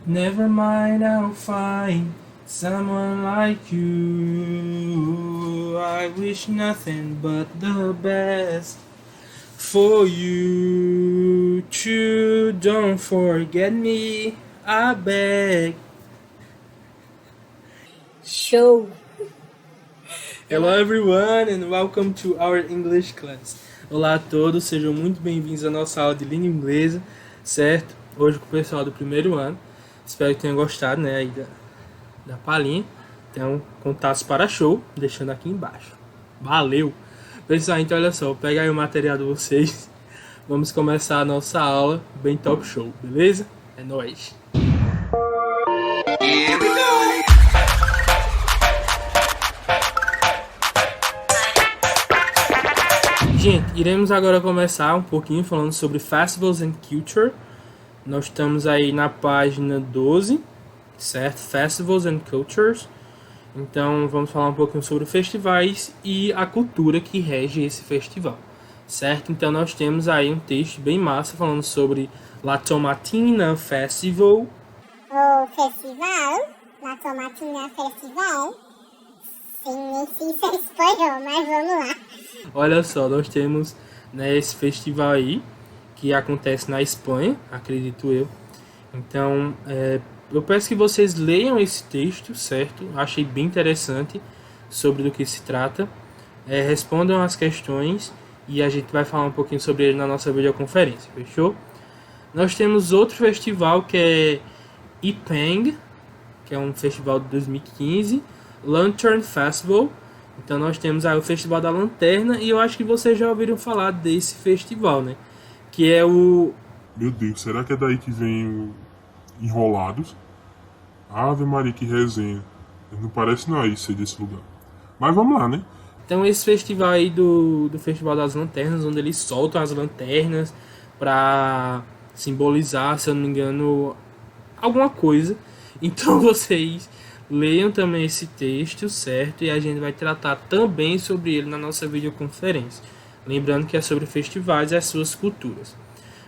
Never mind, I'll find someone like you. I wish nothing but the best for you. Too, don't forget me, I beg. Show! Hello everyone and welcome to our English class. Olá a todos, sejam muito bem-vindos à nossa aula de língua inglesa, certo? Hoje com o pessoal do primeiro ano. Espero que tenham gostado, né, aí da palhinha. Então, contatos para show, deixando aqui embaixo. Valeu! Pessoal, então olha só, vou pegar aí o material de vocês. Vamos começar a nossa aula bem top show, beleza? É nóis! Gente, iremos agora começar um pouquinho falando sobre Festivals and Culture. Nós estamos aí na página 12, certo? Festivals and Cultures. Então vamos falar um pouquinho sobre festivais e a cultura que rege esse festival, certo? Então nós temos aí um texto bem massa falando sobre La Tomatina Festival. O festival, La Tomatina Festival, sim, isso é espanhol, mas vamos lá. Olha só, nós temos, né, esse festival aí que acontece na Espanha, acredito eu. Então, eu peço que vocês leiam esse texto, certo? Achei bem interessante sobre do que se trata. Respondam as questões e a gente vai falar um pouquinho sobre ele na nossa videoconferência, fechou? Nós temos outro festival que é Ipeng, que é um festival de 2015, Lantern Festival. Então nós temos aí o Festival da Lanterna e eu acho que vocês já ouviram falar desse festival, né? Que é o... Meu Deus, será que é daí que vem o Enrolados? Ave Maria, que resenha. Não parece não aí ser desse lugar. Mas vamos lá, né? Então esse festival aí do Festival das Lanternas, onde eles soltam as lanternas para simbolizar, se eu não me engano, alguma coisa. Então vocês leiam também esse texto, certo? E a gente vai tratar também sobre ele na nossa videoconferência. Lembrando que é sobre festivais e as suas culturas.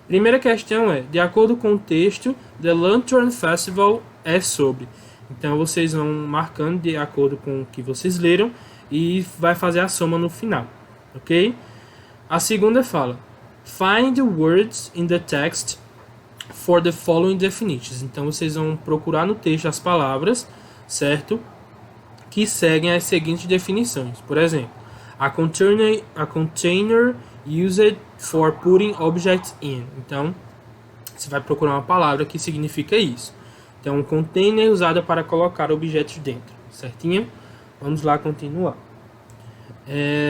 Primeira questão é, de acordo com o texto, The Lantern Festival é sobre. Então vocês vão marcando de acordo com o que vocês leram e vai fazer a soma no final, ok? A segunda fala, Find the words in the text for the following definitions. Então vocês vão procurar no texto as palavras, certo? Que seguem as seguintes definições. Por exemplo, a container used for putting objects in. Então, você vai procurar uma palavra que significa isso. Então, um container usado para colocar objetos dentro, certinho? Vamos lá continuar.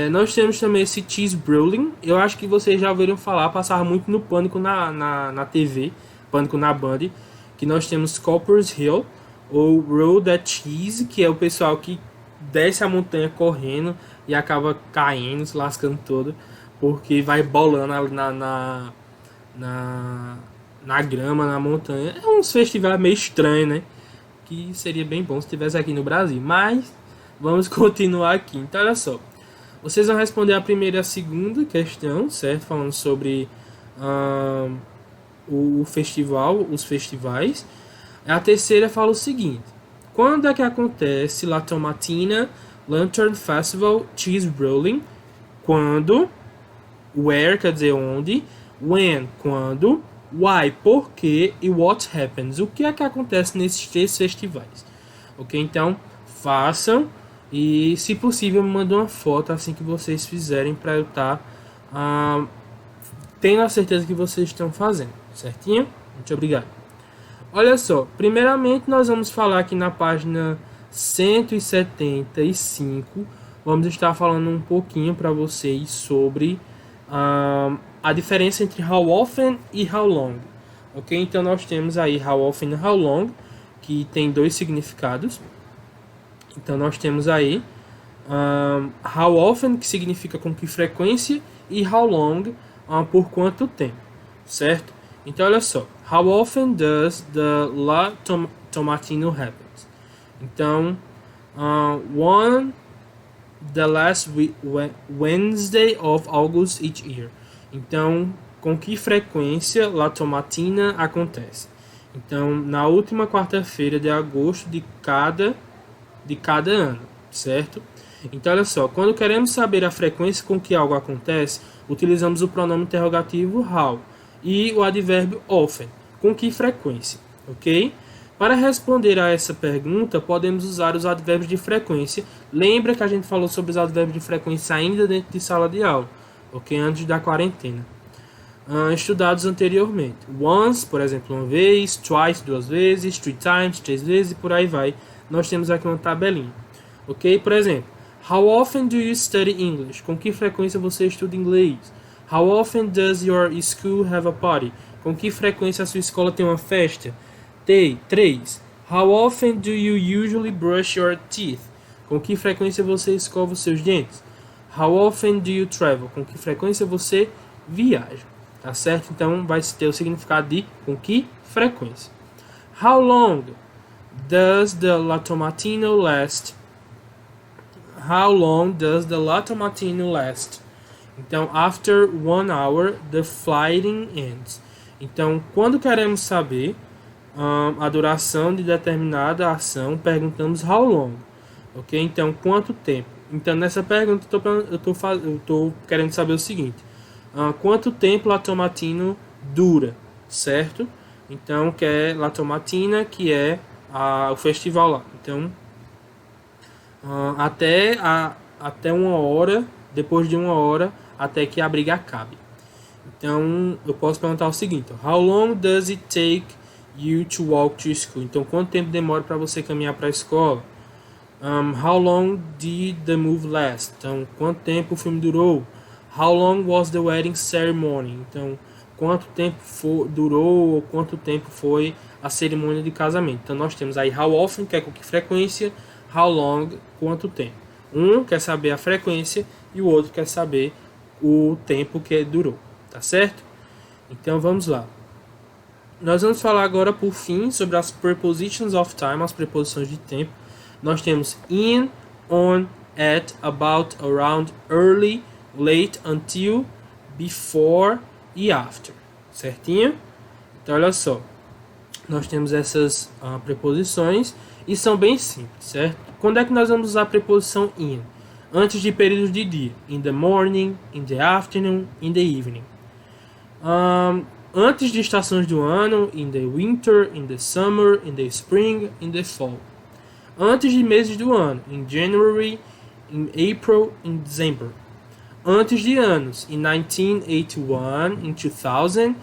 Nós temos também esse cheese brewing. Eu acho que vocês já ouviram falar, passava muito no Pânico na TV, Pânico na Band, que nós temos Copper's Hill, ou Roll That Cheese, que é o pessoal que desce a montanha correndo e acaba caindo, se lascando todo, porque vai bolando na grama, na montanha. É um festival meio estranho, né? Que seria bem bom se estivesse aqui no Brasil. Mas vamos continuar aqui. Então, olha só. Vocês vão responder a primeira e a segunda questão, certo? Falando sobre o festival, os festivais. A terceira fala o seguinte: quando é que acontece La Tomatina Lantern Festival Cheese Rolling? Quando? Where quer dizer onde? When, quando? Why, por quê? E what happens, o que é que acontece nesses três festivais? Ok, então façam e, se possível, me mandem uma foto assim que vocês fizerem para eu estar tendo a certeza que vocês estão fazendo, certinho? Muito obrigado. Olha só, primeiramente nós vamos falar aqui na página 175, vamos estar falando um pouquinho para vocês sobre a diferença entre how often e how long. Ok, então nós temos aí how often e how long, que tem dois significados. Então nós temos aí how often, que significa com que frequência, e how long, por quanto tempo, certo? Então olha só, how often does the La Tomatina happen? Então, one the last Wednesday of August each year. Então, com que frequência La Tomatina acontece? Então, na última quarta-feira de agosto de cada ano, certo? Então, olha só, quando queremos saber a frequência com que algo acontece, utilizamos o pronome interrogativo how e o advérbio often, com que frequência, ok? Para responder a essa pergunta, podemos usar os advérbios de frequência. Lembra que a gente falou sobre os advérbios de frequência ainda dentro de sala de aula, ok? Antes da quarentena. Estudados anteriormente. Once, por exemplo, uma vez, twice, duas vezes, three times, três vezes e por aí vai. Nós temos aqui uma tabelinha, ok? Por exemplo, how often do you study English? Com que frequência você estuda inglês? How often does your school have a party? Com que frequência a sua escola tem uma festa? 3. How often do you usually brush your teeth? Com que frequência você escova os seus dentes? How often do you travel? Com que frequência você viaja? Tá certo? Então vai ter o significado de com que frequência. How long does the latte matino last? How long does the latte matino last? Então, after 1 hour, the flighting ends. Então, quando queremos saber a duração de determinada ação, perguntamos how long, ok? Então, quanto tempo? Então, nessa pergunta, eu tô querendo saber o seguinte: quanto tempo Latte Matino dura, certo? Então, que é Latte Matina, que é o festival lá. Então, até 1 hora, depois de 1 hora, até que a briga acabe. Então, eu posso perguntar o seguinte: how long does it take you to walk to school? Então, quanto tempo demora para você caminhar para a escola? How long did the movie last? Então, quanto tempo o filme durou? How long was the wedding ceremony? Então, quanto tempo durou ou quanto tempo foi a cerimônia de casamento? Então, nós temos aí how often, que é com que frequência, how long, quanto tempo. Um quer saber a frequência e o outro quer saber o tempo que durou, tá certo? Então, vamos lá. Nós vamos falar agora, por fim, sobre as prepositions of time, as preposições de tempo. Nós temos in, on, at, about, around, early, late, until, before e after. Certinho? Então, olha só. Nós temos essas preposições e são bem simples, certo? Quando é que nós vamos usar a preposição in? Antes de períodos de dia. In the morning, in the afternoon, in the evening. Antes de estações do ano, in the winter, in the summer, in the spring, in the fall. Antes de meses do ano, in January, in April, in December. Antes de anos, in 1981, in 2000,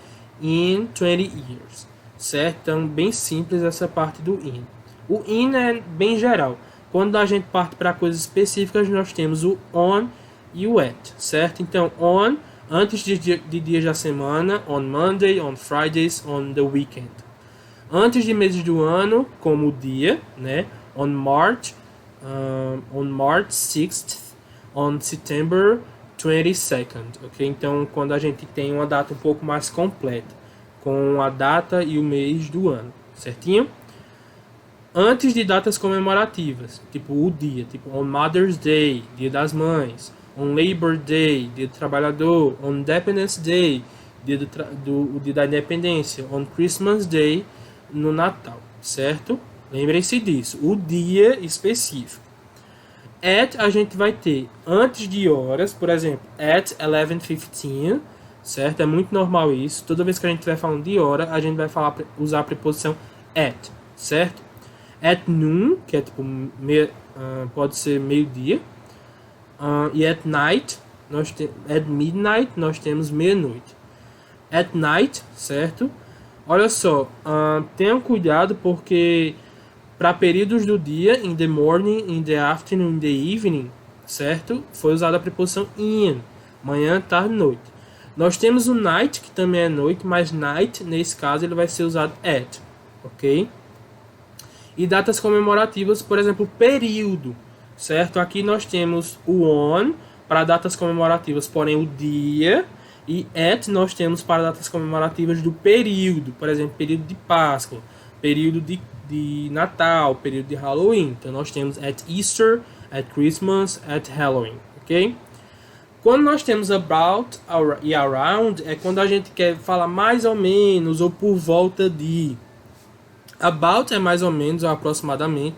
in 20 years. Certo? Então, bem simples essa parte do in. O in é bem geral. Quando a gente parte para coisas específicas, nós temos o on e o at, certo? Então, on, antes de dias da semana, on Monday, on Fridays, on the weekend. Antes de meses do ano, como o dia, né? On March 6th, on September 22nd, ok? Então, quando a gente tem uma data um pouco mais completa, com a data e o mês do ano, certinho? Antes de datas comemorativas, tipo o dia, tipo on Mother's Day, Dia das Mães, on Labor Day, Dia do Trabalhador, on Independence Day, Dia o Dia da Independência, on Christmas Day, no Natal, certo? Lembrem-se disso, o dia específico. At a gente vai ter antes de horas, por exemplo, at 11:15, certo? É muito normal isso. Toda vez que a gente estiver falando de hora, a gente vai usar a preposição at, certo? At noon, que é tipo pode ser meio-dia. E at night, at midnight, nós temos meia-noite. At night, certo? Olha só, tenham cuidado porque para períodos do dia, in the morning, in the afternoon, in the evening, certo? Foi usada a preposição in, manhã, tarde, noite. Nós temos o night, que também é noite, mas night, nesse caso, ele vai ser usado at, ok? E datas comemorativas, por exemplo, período, certo? Aqui nós temos o on para datas comemorativas, porém o dia, e at nós temos para datas comemorativas do período, por exemplo, período de Páscoa, período de Natal, período de Halloween. Então nós temos at Easter, at Christmas, at Halloween, ok? Quando nós temos about e around, é quando a gente quer falar mais ou menos ou por volta de, About é mais ou menos, ou aproximadamente.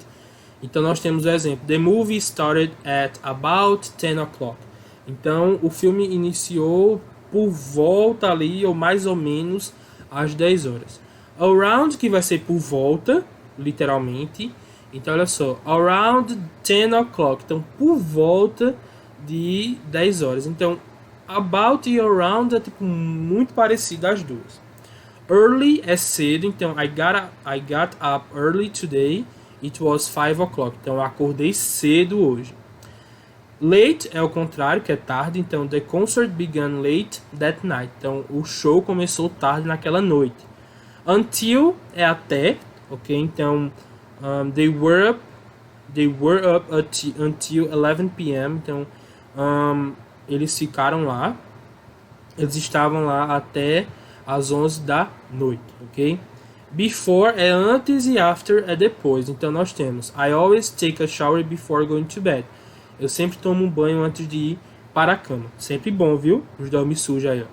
Então nós temos o exemplo: The movie started at about 10 o'clock. Então o filme iniciou por volta ali, ou mais ou menos, às 10 horas. Around, que vai ser por volta, literalmente. Então olha só, around 10 o'clock. Então por volta de 10 horas. Então about e around é tipo muito parecido as duas. Early é cedo, então I got up early today. It was 5 o'clock. Então eu acordei cedo hoje. Late é o contrário, que é tarde. Então the concert began late that night. Então o show começou tarde naquela noite. Until é até, ok? Então they were up until 11 p.m. Então eles ficaram lá. Eles estavam lá até às 11 da noite, ok? Before é antes e after é depois. Então nós temos I always take a shower before going to bed. Eu sempre tomo um banho antes de ir para a cama. Sempre bom, viu? Os dorme sujo aí, ó.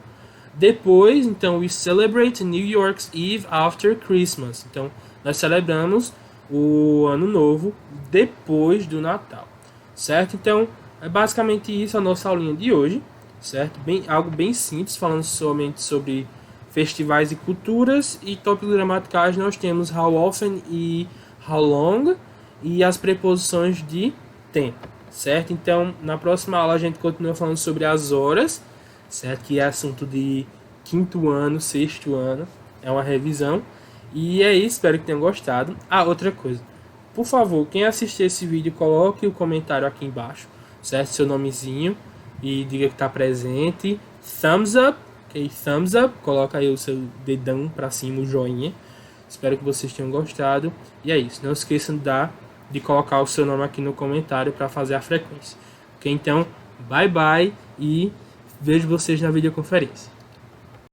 Depois, então, we celebrate New Year's Eve after Christmas. Então, nós celebramos o Ano Novo depois do Natal. Certo? Então, é basicamente isso a nossa aulinha de hoje. Certo? Algo bem simples, falando somente sobre festivais e culturas, e tópicos gramaticais nós temos how often e how long, e as preposições de tempo, certo? Então, na próxima aula a gente continua falando sobre as horas, certo? Que é assunto de quinto ano, sexto ano, é uma revisão, e é isso, espero que tenham gostado. Outra coisa, por favor, quem assistir esse vídeo, coloque o comentário aqui embaixo, certo? Seu nomezinho, e diga que está presente, thumbs up, ok? Thumbs up, coloca aí o seu dedão pra cima, o joinha. Espero que vocês tenham gostado. E é isso, não esqueçam de colocar o seu nome aqui no comentário para fazer a frequência. Ok? Então, bye bye e vejo vocês na videoconferência.